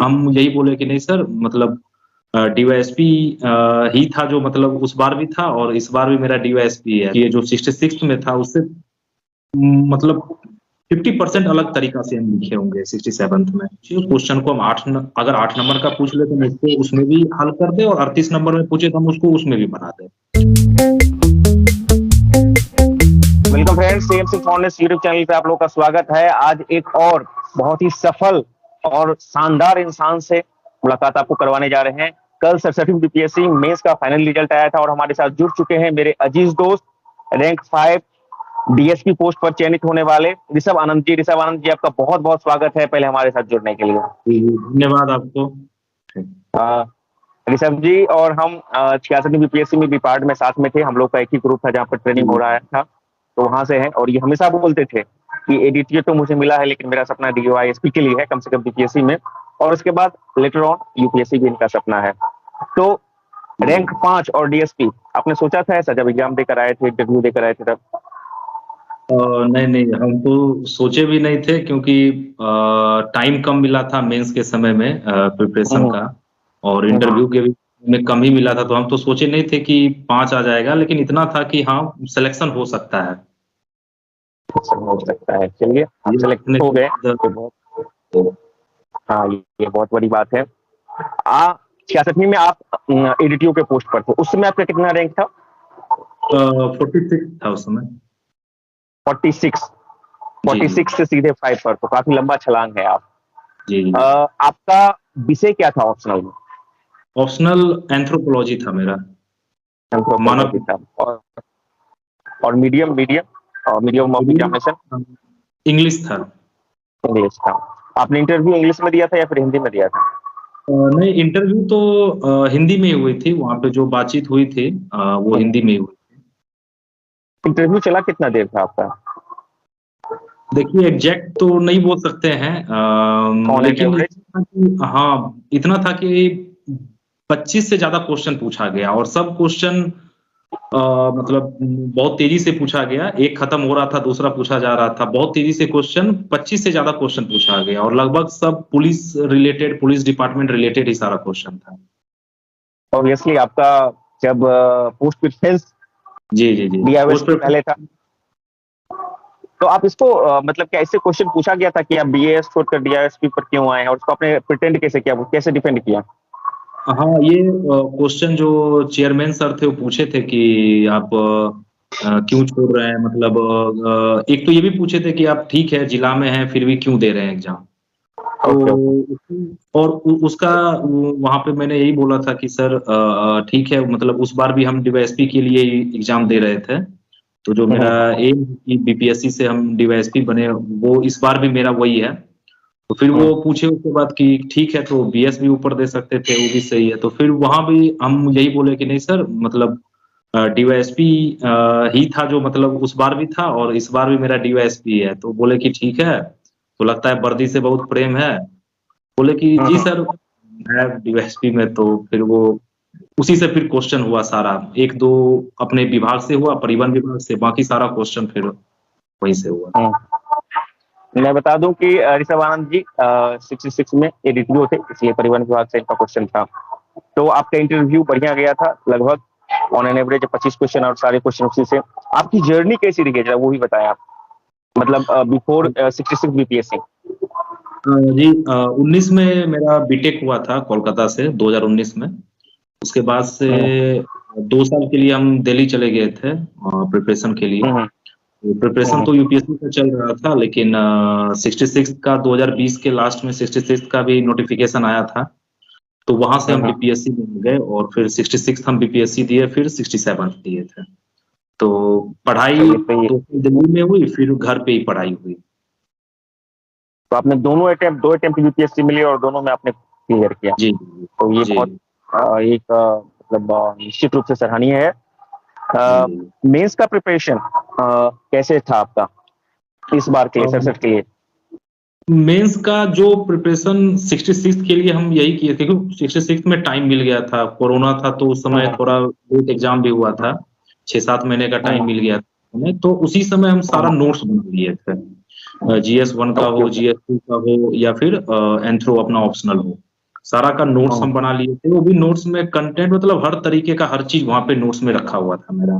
हम यही बोले कि नहीं सर, मतलब डीवाईएसपी ही था जो मतलब उस बार भी था और इस बार भी मेरा डीवाईएसपी है। ये जो 66 में था उससे मतलब 50% अलग तरीका से हम लिखे होंगे 67th में। क्वेश्चन को हम अगर 8 नंबर का पूछ ले तो हम उसको उसमें भी हल कर दे, और 38 नंबर में पूछे तो हम उसको उसमें भी बना दे। Welcome friends, CMC foundation YouTube channel पे आप लोगों का स्वागत है। आज एक और बहुत ही सफल और शानदार इंसान से मुलाकात आपको करवाने जा रहे हैं। कल 67 बीपीएससी मेंस का फाइनल रिजल्ट आया था और हमारे साथ जुड़ चुके हैं मेरे अजीज दोस्त, रैंक 5 डीएसपी पोस्ट पर चयनित होने वाले ऋषभ आनंद जी। ऋषभ आनंद जी, आपका बहुत बहुत स्वागत है पहले हमारे साथ जुड़ने के लिए। धन्यवाद आपको। ऋषभ जी और हम 66 बीपीएससी में भी पार्ट में साथ में थे। हम लोग का एक ही ग्रुप था जहाँ पर ट्रेनिंग हो रहा था, तो वहां से है। और ये हमेशा बोलते थे कि एडीटीए तो मुझे मिला है, लेकिन मेरा सपना डीवाईएसपी के लिए है, कम से कम बीपीएससी में, और उसके बाद लेटर ऑन यूपीएससी भी इनका सपना है। तो रैंक 5 और डीएसपी आपने सोचा था ऐसा जब एग्जाम देकर आए थे, इंटरव्यू देकर आए थे तब? नहीं, हम तो सोचे भी नहीं थे, क्योंकि टाइम कम मिला था मेंस के समय में प्रिपरेशन का, और इंटरव्यू के भी में कम ही मिला था। तो हम तो सोचे नहीं थे कि 5 आ जाएगा, लेकिन इतना था कि हाँ, सिलेक्शन हो सकता है। हो सकता है, चलिए आप सिलेक्ट हो गए। हाँ, ये बहुत बड़ी बात है। 66 में आप एडीटीओ के पोस्ट पर थे, उस समय आपका कितना रैंक था? 46 था उस समय। 46 से सीधे 5 पर, तो काफी लंबा छलांग है आप। जी। आपका विषय क्या था ऑप्शनल में? ऑप्शनल एंथ्रोपोलॉजी था मेरा। एंथ्रोपोलॉजी था। और मीडियम ऑफ एग्जामिनेशन इंग्लिश था। इंग्लिश था। आपने इंटरव्यू इंग्लिश में दिया था या फिर हिंदी में दिया था? नहीं, इंटरव्यू तो हिंदी में ही हुई थी। वहाँ पे जो बातचीत हुई थी वो हिंदी में ही हुई थी। इंटरव्यू चला कितना देर था आपका? देखिए, एग्जैक्ट तो नहीं बोल सकते हैं, लेकिन हाँ, इतना था कि 25 से ज्यादा क्वेश्चन पूछा गया, और सब क्वेश्चन मतलब बहुत तेजी से पूछा गया। एक खत्म हो रहा था, दूसरा पूछा जा रहा था। बहुत तेजी से क्वेश्चन, 25 से ज्यादा क्वेश्चन पूछा गया, और लगभग सब पुलिस डिपार्टमेंट रिलेटेड ही सारा क्वेश्चन था। ऑब्वियसली आपका जब पोस्ट प्रेफरेंस जी डीआईएसपी पहले था, तो आप इसको मतलब क्या इससे क्वेश्चन पूछा गया था कि आप बीएएस छोड़कर डीआईएसपी पर क्यों आए हैं, और उसको आपने प्रिटेंड कैसे किया, कैसे डिफेंड किया? हाँ, ये क्वेश्चन जो चेयरमैन सर थे वो पूछे थे कि आप क्यों छोड़ रहे हैं, मतलब एक तो ये भी पूछे थे कि आप ठीक है जिला में हैं फिर भी क्यों दे रहे हैं एग्जाम। तो और उसका वहां पे मैंने यही बोला था कि सर ठीक है, मतलब उस बार भी हम डीवाईएसपी के लिए एग्जाम दे रहे थे, तो जो मेरा एम की बीपीएससी से हम डीवाईएसपी बने, वो इस बार भी मेरा वही है। तो फिर वो पूछे उसके बाद कि ठीक है, तो बीएस भी ऊपर दे सकते थे, वो भी सही है। तो फिर वहां भी हम यही बोले कि नहीं सर, मतलब डीवाईएसपी ही था जो मतलब उस बार भी था और इस बार भी मेरा डीवाईएसपी है। तो बोले कि ठीक है, तो लगता है वर्दी से बहुत प्रेम है। बोले कि जी सर, है डीवाईएसपी में। तो फिर वो उसी से फिर क्वेश्चन हुआ सारा, एक दो अपने विभाग से हुआ, परिवहन विभाग से, बाकी सारा क्वेश्चन फिर वहीं से हुआ। मैं बता दूं कि ऋषभ आनंद जी 66 में एडीटीओ थे, इसलिए परिवहन विभाग से इनका क्वेश्चन था। तो आपका इंटरव्यू बढ़िया गया था, लगभग ऑन एन एवरेज 25 क्वेश्चन और सारे क्वेश्चन उसी से। आपकी जर्नी कैसी रही है वो भी बताया आप, मतलब बिफोर 66 बीपीएससी। जी, 19 में मेरा बीटेक हुआ था कोलकाता से, 2019 में। उसके बाद से 2 साल के लिए हम दिल्ली चले गए थे प्रिपरेशन के लिए। प्रिपरेशन तो यूपीएससी का चल रहा था, लेकिन 66 का 2020 के लास्ट में 66 का भी नोटिफिकेशन आया था, तो वहां से हम बीपीएससी में गए, और फिर 66 हम बीपीएससी दिए, फिर 67 दिए थे। तो पढ़ाई तो दिल्ली में हुई, फिर घर पे ही पढ़ाई हुई। तो आपने दो अटेम्प्ट यूपीएससी मिली और दोनों में आपने क्लियर किया। जी। तो ये बहुत एक मतलब निश्चित रूप से सराहनीय है। मेंस का प्रिपरेशन कैसे था आपका इस बार के 67 के लिए? मेंस का जो प्रिपरेशन 66 के लिए हम यही किए थे, क्योंकि 66 में टाइम मिल गया था, कोरोना था तो उस समय थोड़ा लेट एग्जाम भी हुआ था, 6-7 महीने का टाइम मिल गया था हमें। तो उसी समय हम सारा नोट्स बना लिए थे, GS1 का हो, GS2 का हो या फिर एंथ्रो अपना ऑप्शनल हो, सारा का नोट्स हम बना लिए थे। वो भी नोट्स में कंटेंट मतलब हर तरीके का हर चीज वहां पे नोट्स में रखा हुआ था मेरा।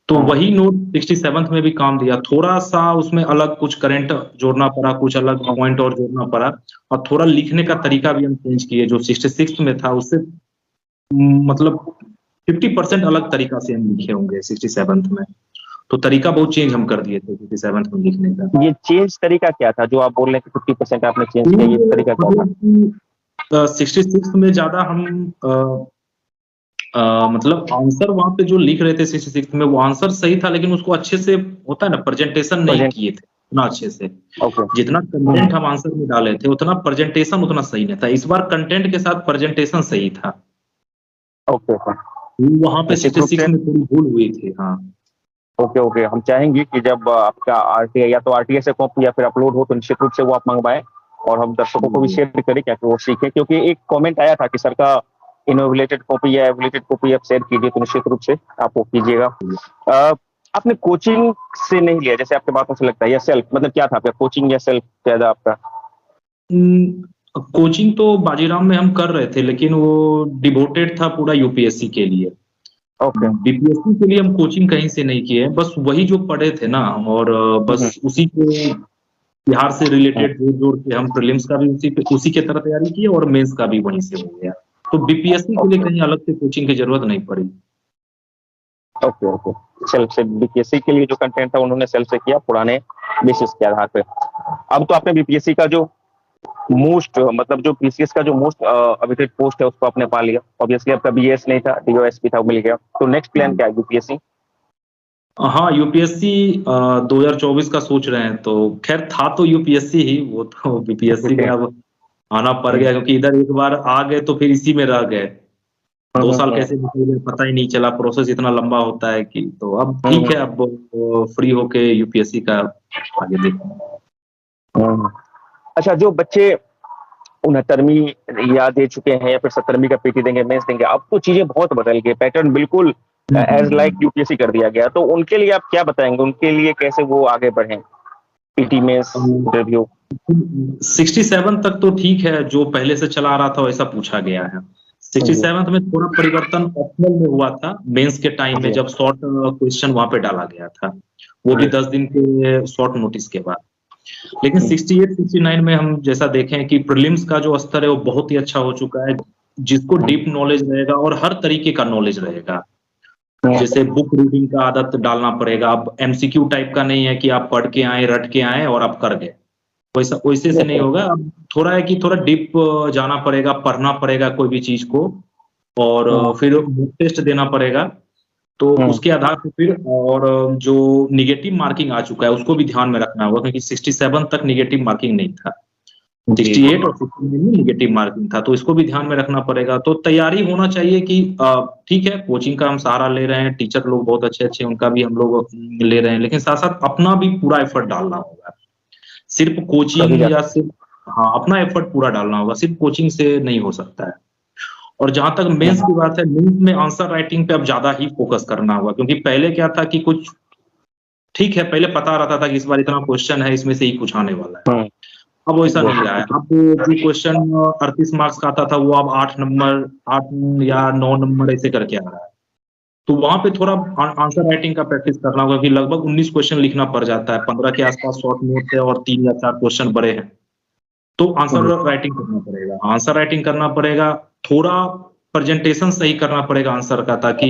तो वही नोट 67th में भी काम दिया। थोड़ा सा उसमें अलग कुछ करंट जोड़ना पड़ा, कुछ अलग पॉइंट और जोड़ना पड़ा, और थोड़ा लिखने का तरीका भी हम चेंज किए। जो 66 में था उससे मतलब 50% अलग तरीका से हम लिखे होंगे 67th में। तो तरीका बहुत चेंज हम कर दिए थे 67th में लिखने का। ये चेंज तरीका क्या था जो आप बोल रहे हैं कि 50% आपने चेंज किया, ये तरीका क्या था? मतलब 66 में ज्यादा हम मतलब आंसर वहां पे जो लिख रहे थे 66 में, वो आंसर सही था, लेकिन उसको अच्छे से होता है ना, प्रेजेंटेशन नहीं किए थे उतना अच्छे से। जितना कंटेंट हम आंसर में डाले थे उतना प्रेजेंटेशन उतना सही नहीं था। इस बार कंटेंट के साथ प्रेजेंटेशन सही था। ओके, वहां पे 66 में थोड़ी भूल हुई थी। हाँ, ओके, हम चाहेंगे कि जब आपका आरटीआई या तो आरटीआई से कॉपी या फिर अपलोड हो तो निश्चित रूप से वो आप मंगवाएं, और हम दर्शकों को भी शेयर करें क्या वो सीखें। क्योंकि एक कमेंट आया था कि सर का इनोवेटेड कॉपी या एवलेटेड कॉपी आप शेयर कीजिए, तो निश्चित रूप से आप वो कीजिएगा। आपने कोचिंग से नहीं लिया जैसे आपके बातों से लगता है, या सेल्फ, मतलब क्या था आपका, कोचिंग या सेल्फ ज्यादा आपका? कोचिंग तो बाजीराम में हम कर रहे थे, लेकिन वो डिवोटेड था पूरा यूपीएससी के लिए। बीपीएससी के लिए हम कोचिंग कहीं से नहीं किए, बस वही जो पढ़े थे ना, और बस उसी को बिहार से रिलेटेड जोड़ के हम प्रीलिम्स का भी उसी के तरह तैयारी किए, और मेंस का भी वहीं से हो गया। तो बीपीएससी के लिए कहीं अलग से कोचिंग की जरूरत नहीं पड़ी। ओके, सेल्फ से बीपीएससी के लिए जो कंटेंट था उन्होंने सेल्फ से किया, पुराने बेसिस के आधार पे। अब तो आपने बीपीएससी का जो मोस्ट, मतलब जो पीसीएस का जो मोस्ट अवेटेड पोस्ट है उसको आपने पा लिया। ऑब्वियसली आपका बीएस नहीं था, डीओएसपी था, वो मिल गया। तो नेक्स्ट प्लान क्या है यूपीएससी? हाँ, यूपीएससी 2024 का सोच रहे हैं। तो खैर था तो यूपीएससी ही, वो तो बीपीएससी में अब आना पड़ गया, क्योंकि इधर एक बार आ गए तो फिर इसी में रह गए। 2 साल कैसे निकल गए पता ही नहीं चला, प्रोसेस इतना लंबा होता है कि। तो अब ठीक है, अब फ्री होके यूपीएससी का आगे देखते। अच्छा, जो बच्चे 69वीं या दे चुके हैं या फिर 70वीं का पीटी देंगे, मेंस देंगे, अब तो चीजें बहुत बदल गई, पैटर्न बिल्कुल एज लाइक यूपीएससी कर दिया गया। तो उनके लिए आप क्या बताएंगे, उनके लिए कैसे वो आगे बढ़े पीटी मेंस इंटरव्यू? 67 तक तो ठीक है, जो पहले से चला आ रहा था वैसा पूछा गया है। 67 में थोड़ा परिवर्तन ऑप्शनल में हुआ था मेंस के टाइम में, जब शॉर्ट क्वेश्चन वहां पे डाला गया था, वो भी 10 दिन के शॉर्ट नोटिस के बाद। लेकिन 68, 69 में हम जैसा देखें कि प्रीलिम्स का जो स्तर है वो बहुत ही अच्छा हो चुका है। जिसको डीप नॉलेज रहेगा और हर तरीके का नॉलेज रहेगा, जैसे बुक रीडिंग का आदत डालना पड़ेगा। अब एमसीक्यू टाइप का नहीं है कि आप पढ़ के आए, रट के आए और आप कर गए, वैसे से नहीं होगा। अब थोड़ा है कि थोड़ा डीप जाना पड़ेगा, पढ़ना पड़ेगा कोई भी चीज को, और फिर टेस्ट देना पड़ेगा। तो उसके आधार पर फिर, और जो निगेटिव मार्किंग आ चुका है उसको भी ध्यान में रखना होगा, क्योंकि 67 तक निगेटिव मार्किंग नहीं था, 68 और 69 में निगेटिव मार्किंग था। तो इसको भी ध्यान में रखना पड़ेगा। तो तैयारी होना चाहिए कि ठीक है, कोचिंग का हम सहारा ले रहे हैं, टीचर लोग बहुत अच्छे अच्छे उनका भी हम लोग ले रहे हैं, लेकिन साथ साथ अपना भी पूरा एफर्ट डालना होगा। सिर्फ कोचिंग या सिर्फ, हाँ, अपना एफर्ट पूरा डालना होगा, सिर्फ कोचिंग से नहीं हो सकता है। और जहां तक मेंस की बात है, मेंस में आंसर राइटिंग पे अब ज्यादा ही फोकस करना होगा, क्योंकि पहले क्या था कि कुछ ठीक है, पहले पता रहता था कि इस बार इतना क्वेश्चन है, इसमें से ही कुछ आने वाला है। अब वैसा नहीं रहा है। अब जो क्वेश्चन 38 मार्क्स का आता था वो अब 8 नंबर, 8 या 9 नंबर ऐसे करके आ रहा है। तो वहां पे थोड़ा आंसर राइटिंग का प्रैक्टिस करना होगा, कि लगभग 19 क्वेश्चन लिखना पड़ जाता है, 15 के आसपास शॉर्ट नोट है और 3 या 4 क्वेश्चन बड़े हैं। तो आंसर राइटिंग करना पड़ेगा, आंसर राइटिंग करना पड़ेगा, थोड़ा प्रेजेंटेशन सही करना पड़ेगा आंसर का, ताकि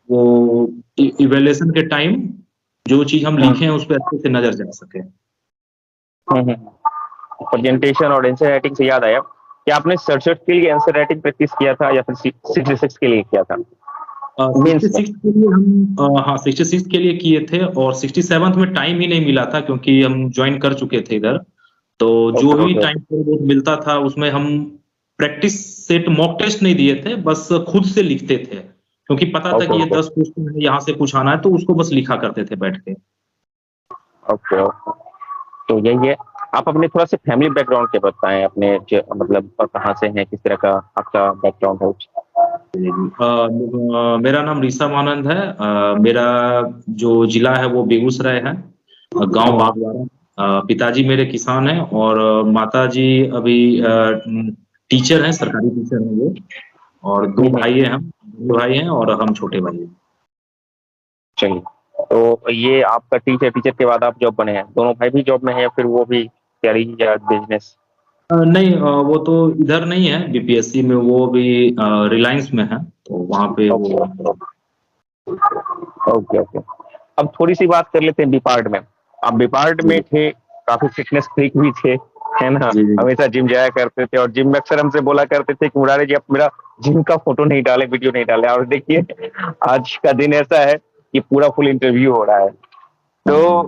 वो इवैल्यूएशन के टाइम जो चीज हम लिखे हैं उस पर अच्छे से नजर जा सके। प्रेजेंटेशन और आंसर राइटिंग से याद आया कि आपने 67 के लिए आंसर राइटिंग प्रैक्टिस किया था या फिर 66 के लिए किया था? 66 के लिए हम, हाँ, 66 के लिए किए थे, और 67 में टाइम ही नहीं मिला था क्योंकि हम ज्वाइन कर चुके थे इधर। तो जो भी टाइम मिलता था उसमें हम प्रैक्टिस सेट, मॉक टेस्ट नहीं दिए थे, बस खुद से लिखते थे, क्योंकि पता था कि ये 10 क्वेश्चन है, यहाँ से कुछ आना है, तो उसको बस लिखा करते थे बैठ के। ओके, तो यही है। आप अपने थोड़ा सा फैमिली बैकग्राउंड के बताएं, अपने मतलब कहाँ से हैं, किस तरह का आपका बैकग्राउंड है? मेरा नाम ऋषभ आनंद है। मेरा जो जिला है वो बेगूसराय है, गांव बागवाड़ा। पिताजी मेरे किसान हैं और माताजी अभी टीचर हैं, सरकारी टीचर हैं वो। और 2 भाई हैं हम, बड़े भाई हैं और हम छोटे भाई हैं। चलिए, तो ये आपका टीचर के बाद आप जॉब बने हैं, दोनों भाई भी जॉब में है या फिर वो भी तैयारी या बिजनेस? नहीं, वो तो इधर नहीं है बीपीएससी में, वो भी रिलायंस में है, तो वहाँ पे वो। Okay okay. अब थोड़ी सी बात कर लेते हैं डिपार्ट में। आप डिपार्ट में जी थे, काफी फिटनेस फ्रीक भी थे, है ना? जी जी। हमेशा जिम जाया करते थे और जिम में अक्सर हमसे बोला करते थे कि मुरारी जी आप मेरा जिम का फोटो नहीं डाले, वीडियो नहीं डाले। और देखिए आज का दिन ऐसा है कि पूरा फुल इंटरव्यू हो रहा है, तो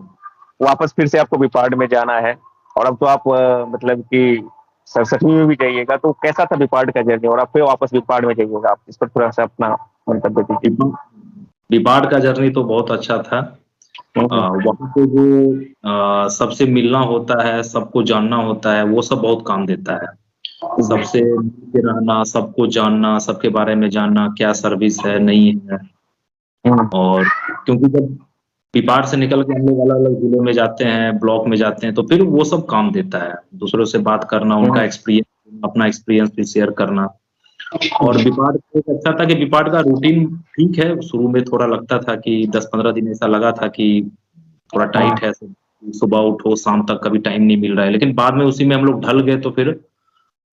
वापस फिर से आपको विपार्ड में जाना है। और अब तो आप मतलब कि सरसठवीं में भी जाइएगा, तो कैसा था विपार्ड का जर्नी? और आप फिर वापस विपार्ड में जाइएगा, आप इस पर थोड़ा सा अपना मंतव्य दीजिए। डिपार्ट का जर्नी तो बहुत अच्छा था। वहाँ पे जो सबसे मिलना होता है, सबको जानना होता है, वो सब बहुत काम देता है। सबसे मिल के रहना, सबको जानना, सबके बारे में जानना, क्या सर्विस है, नहीं है। और क्योंकि जब डिपार्ट से निकल के हम लोग अलग-अलग जिलों में जाते हैं, ब्लॉक में जाते हैं, तो फिर वो सब काम देता है। दूसरों से बात करना, उनका एक्सपीरियंस, अपना एक्सपीरियंस भी शेयर करना। और विपार्ट को एक अच्छा था कि विपार्ट का रूटीन ठीक है, शुरू में थोड़ा लगता था कि 10-15 दिन ऐसा लगा था कि थोड़ा टाइट है, सुबह उठो, शाम तक कभी टाइम नहीं मिल रहा है। लेकिन बाद में उसी में हम लोग ढल गए, तो फिर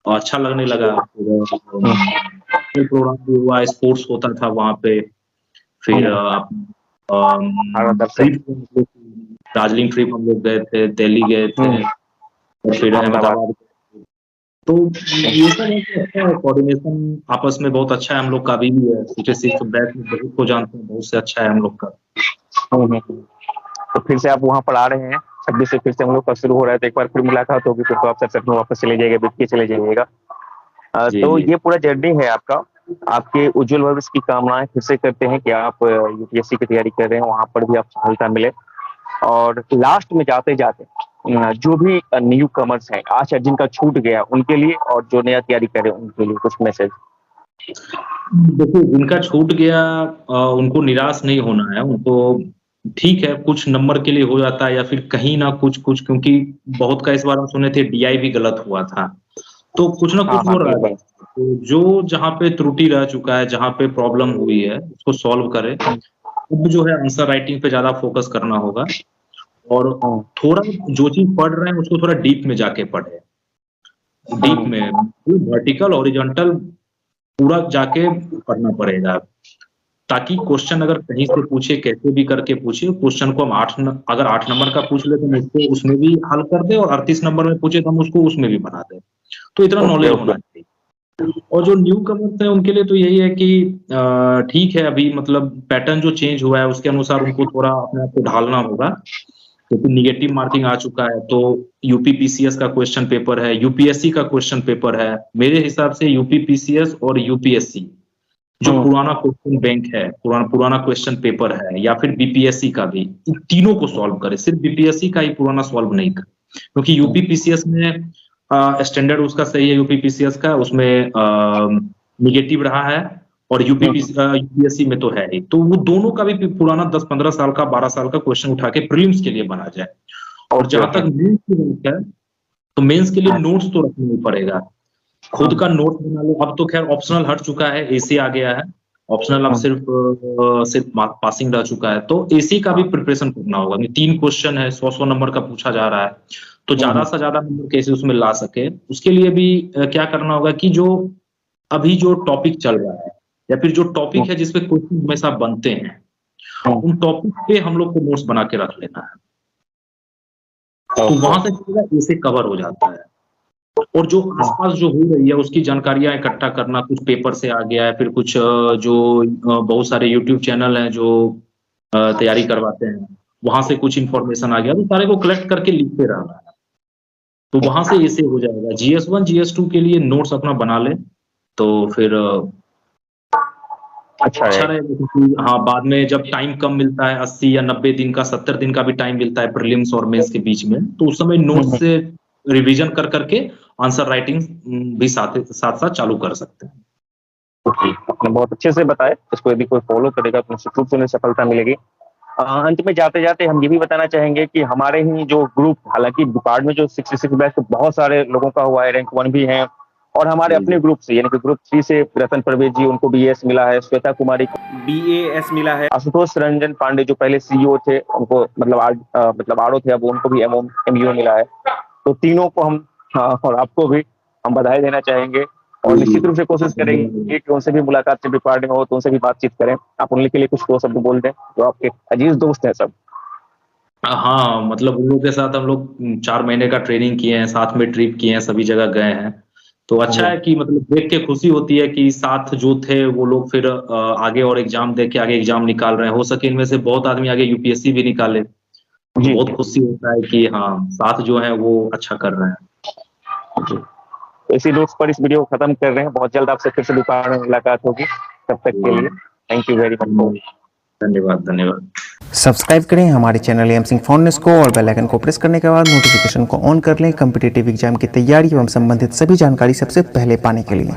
अच्छा लगने लगा। फिर प्रोग्राम भी हुआ, स्पोर्ट्स होता था वहाँ पे। फिर ट्रिप, दार्जिलिंग ट्रिप हम लोग गए थे, दिल्ली गए थे और फिर अहमदाबाद। तो ये सब है कि अच्छा है, कोऑर्डिनेशन आपस में बहुत अच्छा है हम लोग का अभी भी है। सीटे 6 बैच में बहुत को जानते हैं, बहुत से अच्छा है हम लोग का। तो फिर से आप वहाँ पर आ रहे हैं, 26 से फिर से हम लोग का शुरू हो रहा है, तो एक बार फिर मुलाकात होगी, फिर तो आप सर में वापस चले जाइएगा, बीत के चले जाइएगा। जी तो जी। ये पूरा जर्नी है आपका। आपके उज्जवल भविष्य की कामनाएं फिर से करते हैं कि आप यूपीएससी की तैयारी कर रहे हैं, वहां पर भी आप सफलता मिले। और लास्ट में जाते जाते जो भी न्यू कमर्स हैं, आज जिनका छूट गया उनके लिए, और जो नया तैयारी कर रहे हैं उनके लिए कुछ मैसेज? देखिए, जिनका छूट गया उनको निराश नहीं होना है। उनको ठीक है, कुछ नंबर के लिए हो जाता है या फिर कहीं ना कुछ, क्योंकि बहुत का इस बार हम सुने थे डीआई भी गलत हुआ था, तो कुछ ना हाँ कुछ हाँ वो रह बिल्कुल। जाता है। तो जो जहाँ पे त्रुटि रह चुका है, जहाँ पे प्रॉब्लम हुई है, उसको सॉल्व करे। अब जो है आंसर राइटिंग पे ज्यादा फोकस करना होगा और थोड़ा जो चीज पढ़ रहे हैं उसको थोड़ा डीप में जाके पढ़े। डीप में वर्टिकल हॉरिजॉन्टल पूरा जाके पढ़ना पड़ेगा, ताकि क्वेश्चन अगर कहीं से पूछे, कैसे भी करके पूछे, क्वेश्चन को हम अगर 8 नंबर का पूछ ले तो हम उसको उसमें भी हल कर दे, और 38 नंबर में पूछे तो हम उसको उसमें भी बना दे। तो इतना नॉलेज होना चाहिए। और जो न्यू कमर्स है उनके लिए तो यही है कि ठीक है, अभी मतलब पैटर्न जो चेंज हुआ है उसके अनुसार उनको थोड़ा अपने आप को ढालना होगा, क्योंकि निगेटिव मार्किंग आ चुका है। तो यूपी पीसीएस का क्वेश्चन पेपर है, यूपीएससी का क्वेश्चन पेपर है। मेरे हिसाब से यूपी पीसीएस और यूपीएससी जो पुराना क्वेश्चन बैंक है, पुराना क्वेश्चन पेपर है, या फिर बीपीएससी का भी, इन तीनों को सॉल्व करे। सिर्फ बीपीएससी का ही पुराना सॉल्व नहीं करे, क्योंकि यूपी पीसीएस में स्टैंडर्ड उसका सही है, यूपी पीसीएस का, उसमें निगेटिव रहा है, और यूपीएससी में तो है ही। तो वो दोनों का भी पुराना 10-15 साल का, 12 साल का क्वेश्चन उठा के प्रीलिम्स के लिए बना जाए। और जहां तक मेंस की बात है, तो मेंस के लिए नोट्स तो रखना ही पड़ेगा। खुद का नोट बना लो। अब तो खैर ऑप्शनल हट चुका है, एसी आ गया है। ऑप्शनल अब सिर्फ पासिंग रह चुका है, तो एसी का भी प्रिपरेशन करना होगा। 3 क्वेश्चन है, 100 नंबर का पूछा जा रहा है, तो ज्यादा से ज्यादा नंबर कैसे उसमें ला सके, उसके लिए भी क्या करना होगा कि जो अभी जो टॉपिक चल रहा है, या फिर जो टॉपिक है जिसपे क्वेश्चन हमेशा बनते हैं, उन टॉपिक पे हम लोग को नोट्स बना के रख लेना है। तो वहां से ऐसे कवर हो जाता है। और जो आसपास जो हो रही है उसकी जानकारियां इकट्ठा करना, कुछ पेपर से आ गया है, फिर कुछ जो बहुत सारे यूट्यूब चैनल हैं जो तैयारी करवाते हैं, वहां से कुछ इंफॉर्मेशन आ गया, तो सारे को कलेक्ट करके लिखते रहना है। तो वहां से ऐसे हो जाएगा। GS1 GS2 के लिए नोट्स अपना बना ले, तो फिर अच्छा रहेगा। क्योंकि हाँ, बाद में जब टाइम कम मिलता है, 80 या 90 दिन का, 70 दिन का भी टाइम मिलता है प्रीलिम्स और मेंस के बीच में, तो उस समय नोट्स से रिवीजन कर करके आंसर राइटिंग भी साथ साथ चालू कर सकते हैं। आपने बहुत अच्छे से बताया, इसको यदि कोई फॉलो करेगा तो निश्चित रूप से उन्हें सफलता मिलेगी। अंत में जाते जाते हम ये भी बताना चाहेंगे कि हमारे ही जो ग्रुप, हालांकि डिपार्टमेंट जो 66 बैच बहुत सारे लोगों का हुआ है, रैंक 1 भी है, और हमारे अपने ग्रुप से यानी कि ग्रुप 3 से रतन प्रवेश जी, उनको BAS मिला है, श्वेता कुमारी को BAS मिला है, आशुतोष रंजन पांडे जो पहले CEO थे उनको मतलब RO थे, अब उनको भी MU मिला है। तो तीनों को हम और आपको भी हम बधाई देना चाहेंगे और निश्चित रूप से कोशिश करेंगे कि उनसे भी मुलाकात जब डिपार्टमेंट हो तो उनसे भी बातचीत करें। आप उनके लिए कुछ दो शब्द बोल दें, जो आपके अजीज दोस्त हैं सब। हाँ, मतलब उन लोगों के साथ हम लोग 4 महीने का ट्रेनिंग किए हैं, साथ में ट्रिप किए हैं, सभी जगह गए हैं। तो अच्छा है कि मतलब देख के खुशी होती है कि साथ जो थे वो लोग फिर आगे और एग्जाम दे के आगे एग्जाम निकाल रहे हैं। हो सके इनमें से बहुत आदमी आगे UPSC भी निकाले, तो जी बहुत खुशी होता है कि हाँ, साथ जो है वो अच्छा कर रहे हैं। जी। तो इसी नोट्स पर इस वीडियो को खत्म कर रहे हैं। बहुत जल्द आपसे फिर से दोपहर में मुलाकात होगी। तब तक के लिए थैंक यू वेरी मच। धन्यवाद धन्यवाद। सब्सक्राइब करें हमारे चैनल एम सिंह फाउंडेशन को और बेल आइकन को प्रेस करने के बाद नोटिफिकेशन को ऑन कर लें कॉम्पिटिटिव एग्जाम की तैयारी एवं संबंधित सभी जानकारी सबसे पहले पाने के लिए।